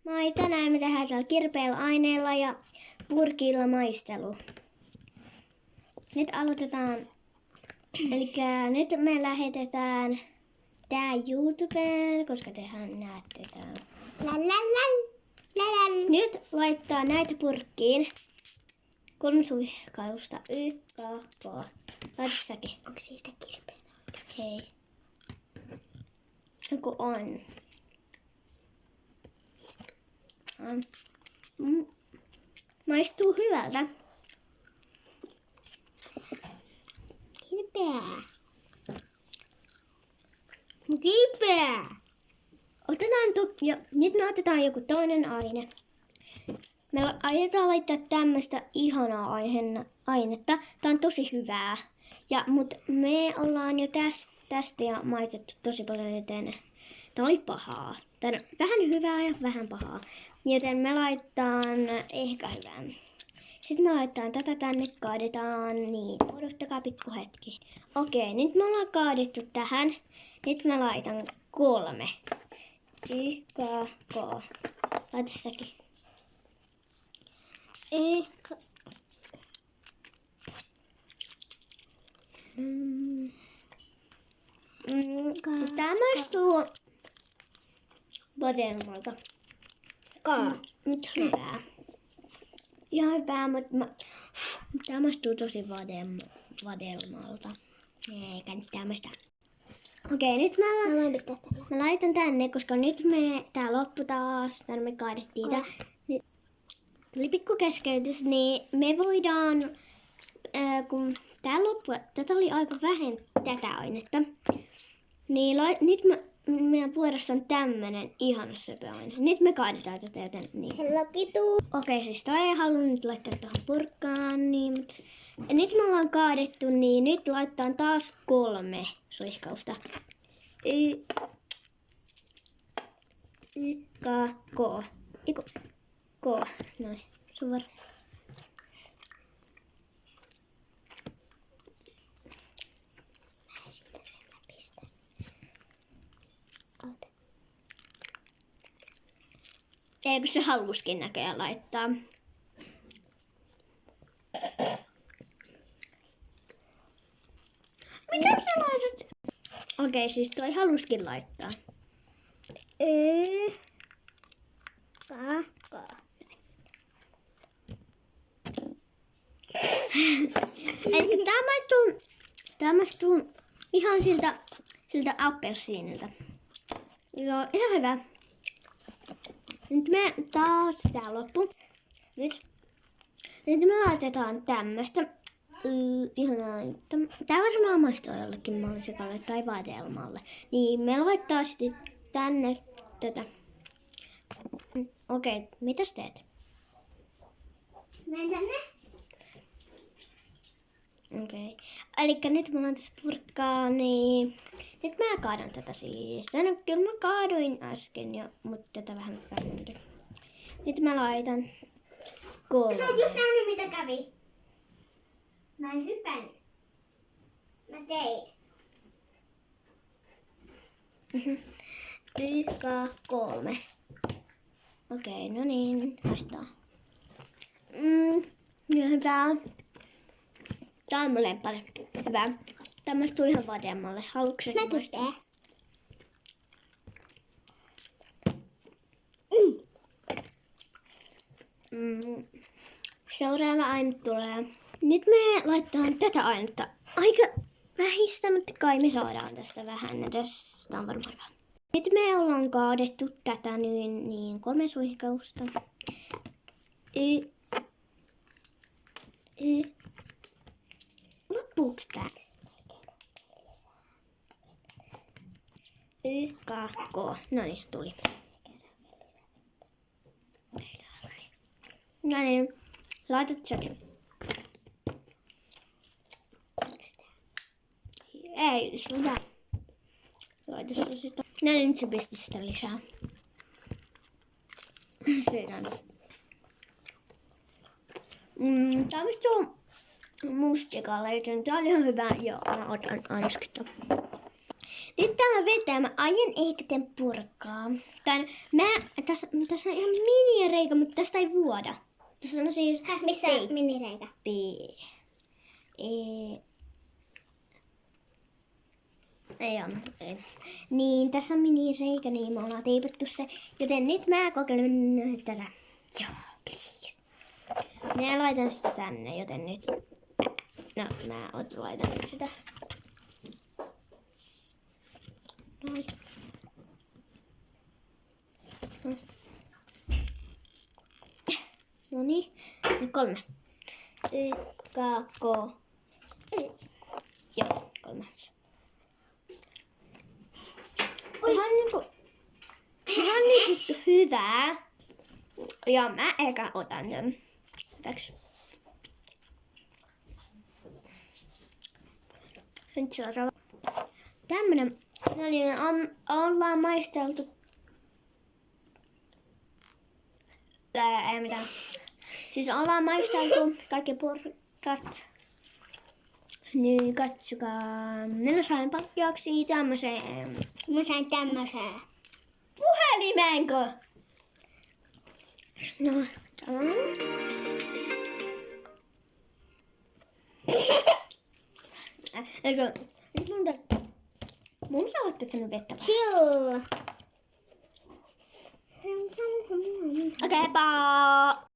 Moi, tänään me tehdään täällä kirpeällä aineella ja purkilla maistelu. Nyt aloitetaan. Elikkä nyt me lähetetään tää YouTubeen, koska tehän näette täällä. Nyt laittaa näitä purkkiin. 3 suihkausta. YKK. Laita säkin. Onko siitä kirpeä? Hei. Joku on. Maistuu hyvältä. Kirpeä. Kipeä. Nyt me otetaan joku toinen aine. Me aiotaan laittaa tämmöistä ihanaa ainetta. Tää on tosi hyvää. Mut me ollaan jo tästä ja maistettu tosi paljon, joten tää oli pahaa. Tää on vähän hyvää ja vähän pahaa. Joten me laitetaan ehkä hyvää. Sitten me laitetaan tätä tänne, kaadetaan. Niin, odottakaa pikku hetki. Okei, nyt me ollaan kaadettu tähän. Nyt mä laitan 3. YKK. Laita säkin. Tää maistuu vadelmalta. Nyt hyvää. Ihan hyvää, mutta tää maistuu tosi vadelmalta. Eikä nyt tämmöstä. Okei, nyt mä laitan tänne, koska nyt tää loppu taas. Tänne me kaadettiin tää. Nyt tuli pikku keskeytys, niin me voidaan, kun tää loppu, tätä oli aika vähän tätä ainetta. Niin nyt meidän vuorossa on tämmönen ihana söpöaine. Nyt me kaadetaan tätä, joten niin. Okei, siis toi ei halunnut nyt laittaa tuohon purkkaan, niin, mutta nyt me ollaan kaadettu, niin nyt laitetaan taas 3 suihkausta. YKK. Noin, suvar. Eikö se haluskin näköjään laittaa? Mitä sä laitat? Okei, siis toi haluskin laittaa. Eli tää maistuu ihan siltä appelsiinilta. Joo, ihan hyvä. Nyt me taas tää loppu. Nyt me laitetaan tämmöstä. Ihanaa. Tää varmaan maistuu jollekin mansikalle tai vadelmalle. Niin me laittaa sitten tänne tätä. Okei, mitäs teet? Menen tänne. Okei. Elikkä nyt mulla on tässä purkkaa, niin nyt mä kaadan tätä siis. No, kyllä mä kaadoin äsken jo, mutta tätä vähän vähemmän. Nyt mä laitan 3. Sä oot just nähnyt mitä kävi. Mä en hypännyt. Mä tein. YK3. Okei, no niin, vastaan. Hyvää. Tää on mun lemppari. Hyvä. Tää maistuu ihan vadelmalle. Haluatko säkin maistaa? Seuraava aine tulee. Nyt me laitetaan tätä ainetta aika vähistä, mutta kai me saadaan tästä vähän. Tästä on varmaan hyvä. Nyt me ollaan kaadettu tätä niin 3 suihkausta. Loppuuks tää? YKK. Noniin, tuli. Noniin, laitat säkin. Ei, sitä. Laita se sitä. Noniin, nyt se pisti sitä lisää. Syödään. Tää maistuu mustikalle, joten tää on ihan hyvä. Joo, mä otan ansketta. Nyt täällä on vetää. Mä aion ehkä teen purkaa. Tässä on ihan mini-reikä, mutta tästä ei vuoda. Tässä on siis... Missä minireikä? B. E. Ei. Niin, tässä on mini-reikä, niin me ollaan teipattu se. Joten nyt mä kokeilen tätä. Joo, please. Mä laitan sitä tänne, joten nyt... No, mä laitan sitä. Noin. Noniin. Nyt 3. 1, 2, joo, 3. Ihan niinku hyvää. Ja mä eka otan tän hyväksi. Nyt seuraava. Tämmönen, ollaan maisteltu. Ei mitään. Siis ollaan maisteltu kaikki purkat. Niin katsokaa. Minä sain pakkiaksi tämmöseen. Mä sain tämmöseen. Puhelimenko? No, tämä. Eikö? Nyt mun pitää ottaa tänne vettä. Chill. Okei, bye.